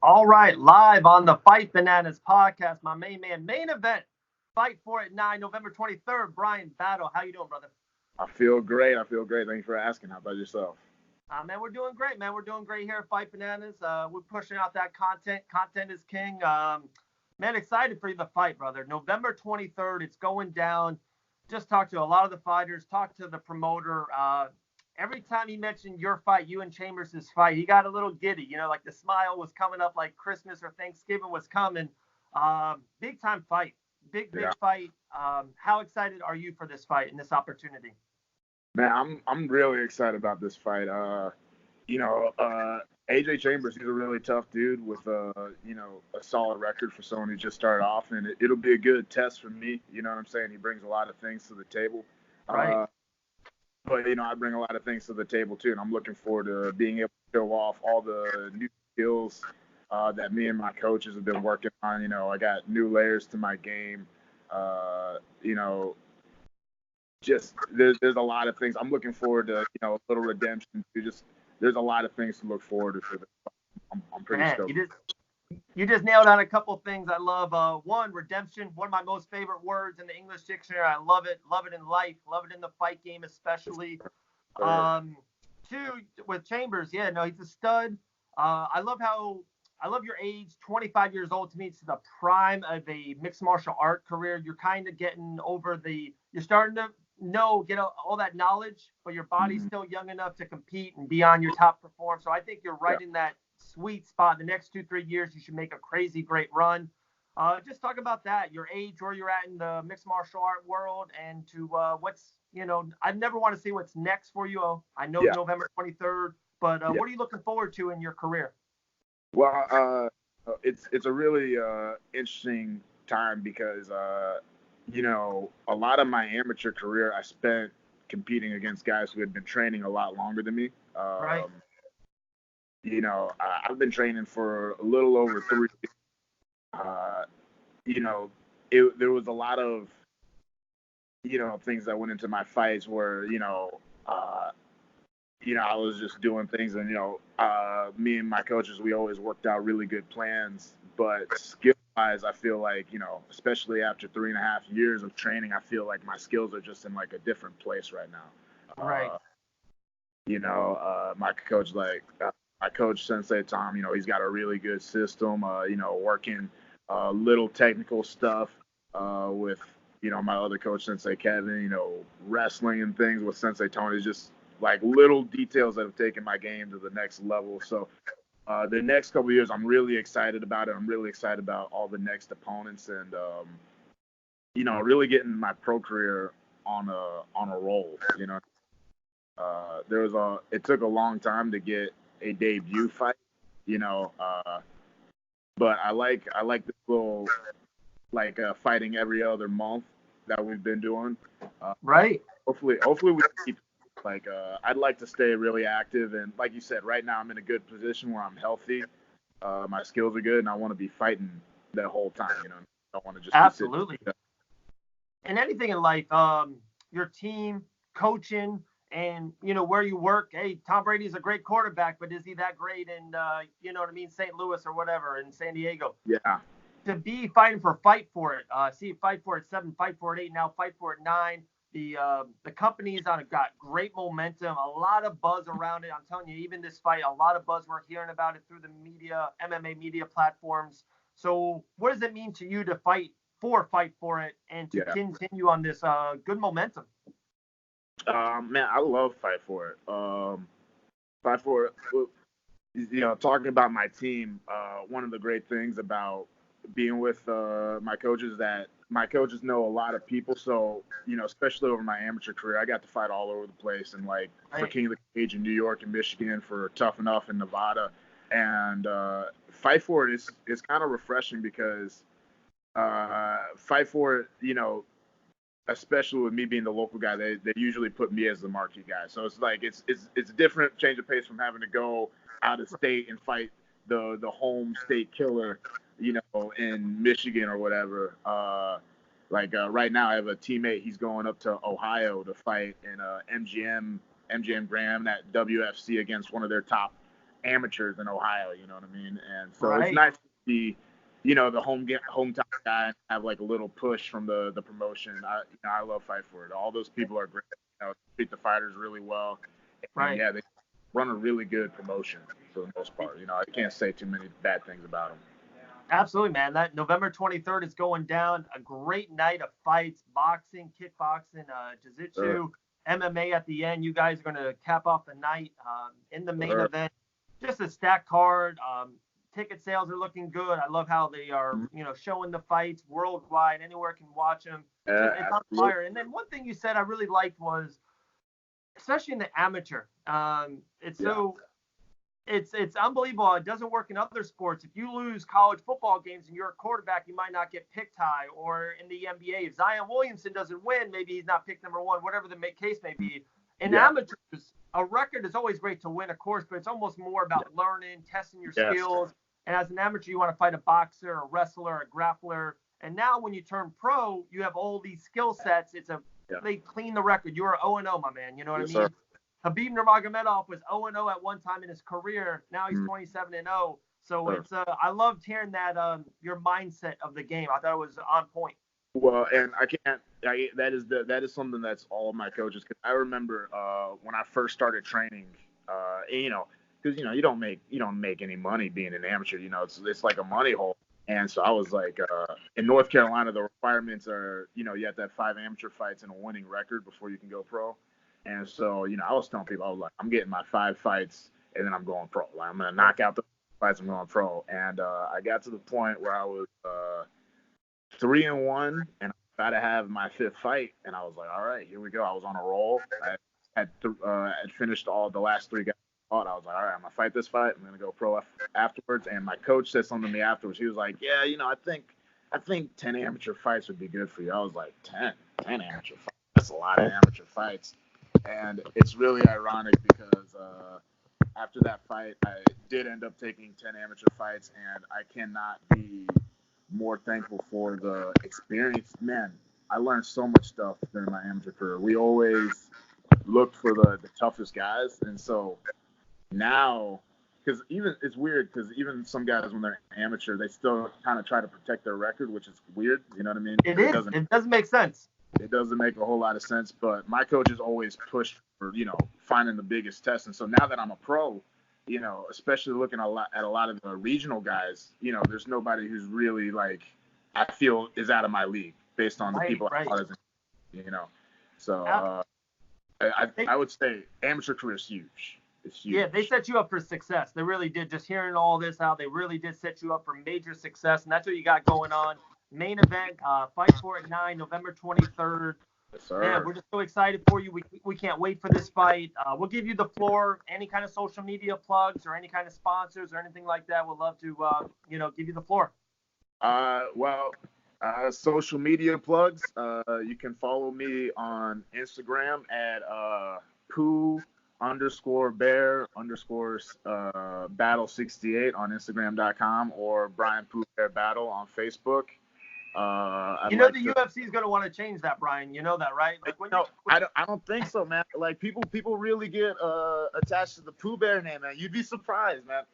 All right, live on the Fight Bananas podcast, my main event, Fight for It 9, November 23rd, Bryan Battle. How you doing, brother? I feel great. I feel great. Thank you for asking. How about yourself? Man, we're doing great, man. We're doing great here at Fight Bananas. We're pushing out that content. Content is king. Man, excited for the fight, brother. November 23rd, it's going down. Just talked to a lot of the fighters, talked to the promoter. Every time he mentioned your fight, you and Chambers' fight, he got a little giddy. Like the smile was coming up, like Christmas or Thanksgiving was coming. Big time fight, big Yeah, fight. How excited are you for this fight and this opportunity? man, I'm really excited about this fight. You know, AJ Chambers, he's a really tough dude with a solid record for someone who just started off, and it'll be a good test for me. You know what I'm saying? He brings a lot of things to the table. Right. Uh, but I bring a lot of things to the table too, and I'm looking forward to being able to show off all the new skills that me and my coaches have been working on. I got new layers to my game. You know, just there's a lot of things I'm looking forward to. A little redemption. Just there's a lot of things to look forward to for this. I'm pretty Man, stoked. you just nailed on a couple things I love. One, redemption, one of my most favorite words in the English dictionary. I love it in life, love it in the fight game especially. Um, Two, with Chambers, yeah, no, he's a stud. I love your age, 25 years old. To me, it's the prime of a mixed martial art career. You're kind of getting over you're starting to get all that knowledge, but your body's Mhm. still young enough to compete and be on your top perform. So I think you're Yeah. right in that sweet spot. The next 2, 3 years, you should make a crazy great run. Just talk about that, your age, where you're at in the mixed martial art world, and to I never want to see what's next for you. I know Yeah. November 23rd, but Yeah. what are you looking forward to in your career? Well, it's a really interesting time because a lot of my amateur career I spent competing against guys who had been training a lot longer than me. Right. I've been training for a little over 3 years. Uh, you know, there was a lot of things that went into my fights where uh, I was just doing things, and me and my coaches, we always worked out really good plans. But skill wise, I feel like especially after 3.5 years of training, I feel like my skills are just in like a different place right now. Right. My coach Sensei Tom, he's got a really good system. Working little technical stuff with my other coach Sensei Kevin. Wrestling and things with Sensei Tony, just like little details that have taken my game to the next level. So the next couple of years, I'm really excited about it. I'm really excited about all the next opponents, and really getting my pro career on a roll. It took a long time to get a debut fight, you know, uh, but I like this little like fighting every other month that we've been doing. Uh, Right. hopefully we can keep like I'd like to stay really active, and like you said, right now I'm in a good position where I'm healthy. My skills are good, and I want to be fighting the whole time. I don't want to just be sitting. Absolutely. And anything in life, your team, coaching, and where you work. Hey, Tom Brady's a great quarterback, but is he that great in you know what I mean, St. Louis or whatever in San Diego? Yeah, To be fighting for Fight for It, see Fight for It 7, Fight for It 8, now Fight for It 9. The company's got great momentum, a lot of buzz around it. I'm telling you, even this fight, a lot of buzz. We're hearing about it through the media, MMA media platforms. So, what does it mean to you to Fight for It, and to yeah. continue on this good momentum? Man, I love Fight for It. Fight for It. Talking about my team, one of the great things about being with my coaches is that my coaches know a lot of people. So, especially over my amateur career, I got to fight all over the place, and like for Right. King of the Cage in New York and Michigan, for Tough Enough in Nevada, and Fight for It is kind of refreshing because Fight for It, especially with me being the local guy, they usually put me as the marquee guy. So it's like it's a different change of pace from having to go out of state and fight the home state killer, in Michigan or whatever. Right now, I have a teammate. He's going up to Ohio to fight in MGM Graham at WFC against one of their top amateurs in Ohio. You know what I mean? And so it's Right. nice to see, the hometown guy and have like a little push from the promotion. I love Fight for It. All those people are great. Treat the fighters really well, and Right. yeah, they run a really good promotion for the most part. I can't say too many bad things about them. Absolutely, man. That November 23rd is going down. A great night of fights, boxing, kickboxing, jiu-jitsu, MMA at the end. You guys are going to cap off the night in the main event. Just a stacked card. Ticket sales are looking good. I love how they are, showing the fights worldwide. Anywhere can watch them. It's on fire. And then one thing you said I really liked was, especially in the amateur, it's unbelievable. It doesn't work in other sports. If you lose college football games and you're a quarterback, you might not get picked high. Or in the NBA, if Zion Williamson doesn't win, maybe he's not picked number one, whatever the case may be. In amateurs, a record is always great to win, of course, but it's almost more about learning, testing your skills. And as an amateur, you want to fight a boxer, a wrestler, a grappler. And now when you turn pro, you have all these skill sets. They clean the record. You're 0-0, my man. You know what I mean? Sir. Habib Nurmagomedov was 0-0 at one time in his career. Now he's 27-0. So I loved hearing that your mindset of the game. I thought it was on point. Well, and that is something that's all of my coaches. Cause I remember when I first started training, because you don't make any money being an amateur. It's like a money hole. And so I was like, in North Carolina, the requirements are, you have to have 5 amateur fights and a winning record before you can go pro. And so, I was telling people, I was like, I'm getting my 5 fights and then I'm going pro. Like, I'm going to knock out the fights, I'm going pro. And I got to the point where I was 3-1 and I got to have my 5th fight. And I was like, all right, here we go. I was on a roll. I had finished all the last 3 guys. I was like, all right, I'm going to fight this fight. I'm going to go pro afterwards. And my coach said something to me afterwards. He was like, yeah, I think 10 amateur fights would be good for you. I was like, 10 amateur fights? That's a lot of amateur fights. And it's really ironic because after that fight, I did end up taking 10 amateur fights, and I cannot be more thankful for the experience. Man, I learned so much stuff during my amateur career. We always looked for the toughest guys, and so now, because it's weird because even some guys when they're amateur, they still kind of try to protect their record, which is weird. You know what I mean? It doesn't make sense. It doesn't make a whole lot of sense, but my coaches always pushed for, finding the biggest test. And so now that I'm a pro, especially looking at a lot of the regional guys, there's nobody who's really like, I feel is out of my league based on the people I fought as, So I would say amateur career is huge. It's huge. Yeah, they set you up for success. They really did. Just hearing all this out, they really did set you up for major success, and that's what you got going on. Main event, Fight for It 9, November 23rd. Yes, sir. Man, we're just so excited for you. We can't wait for this fight. We'll give you the floor. Any kind of social media plugs or any kind of sponsors or anything like that, we'll love to, give you the floor. Social media plugs. You can follow me on Instagram at Pooh_Bear_Battle68 on Instagram.com or Bryan Pooh Bear Battle on Facebook. The UFC is going to want to change that, Bryan. You know that, right? Like I don't think so, man. Like people really get attached to the Pooh Bear name, man. You'd be surprised, man.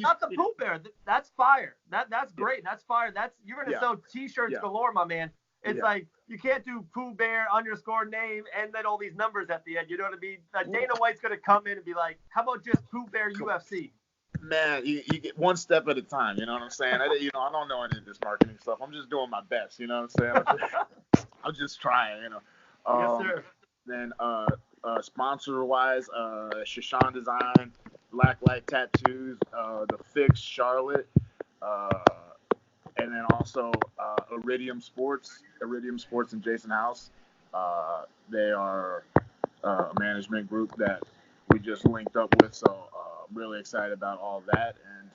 Not the Pooh Bear. That's fire. That's great. That's fire. You're going to sell T-shirts galore, my man. It's like you can't do Pooh Bear _name and then all these numbers at the end. You know what I mean? Dana White's going to come in and be like, "How about just Pooh Bear UFC?" Man, you get one step at a time. You know what I'm saying? I don't know any of this marketing stuff. I'm just doing my best. You know what I'm saying? I'm just trying. Yes, sir. Then sponsor-wise, Shashan Design, Blacklight Tattoos, The Fix, Charlotte, and then also Iridium Sports and Jason House. They are a management group that we just linked up with, so really excited about all that. And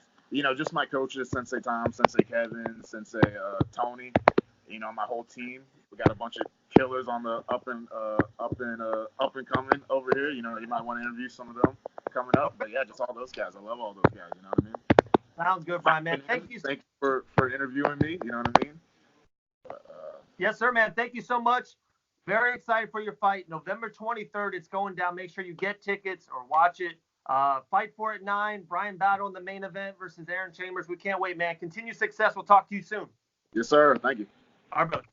just my coaches, Sensei Tom, Sensei Kevin, Sensei Tony, my whole team. We got a bunch of killers on the up and coming over here. You might want to interview some of them coming up. But yeah, just all those guys. I love all those guys. You know what I mean? Sounds good, Bryan, man. Thank you for interviewing me. You know what I mean? Yes, sir, man. Thank you so much. Very excited for your fight. November 23rd, it's going down. Make sure you get tickets or watch it Fight for it 9. Bryan Battle in the main event versus Aaron Chambers. We can't wait, man. Continue success. We'll talk to you soon. Yes, sir. Thank you. All right, brother.